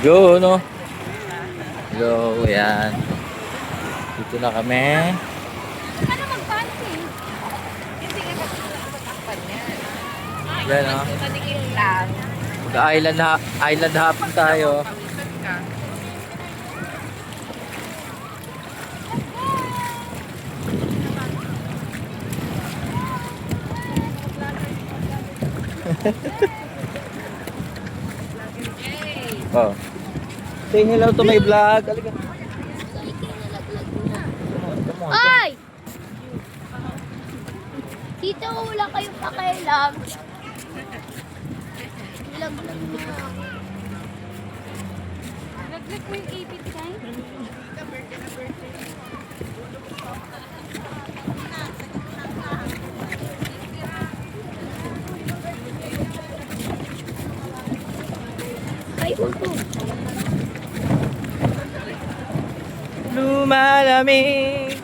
Yo, no? Hello, yan. Dito na kami. Ano mag-fancy? Kasi nga magtakpan yan. Yan, no? Manikip lang. Island hopping tayo. Pawisan ka. Oh. Say hello to my vlog. Halika. Come on. Ay! Dito wala kayong pakialam. Lag-lag na. Naglag mo yung 18 sign? Ay, ito. Lumalamig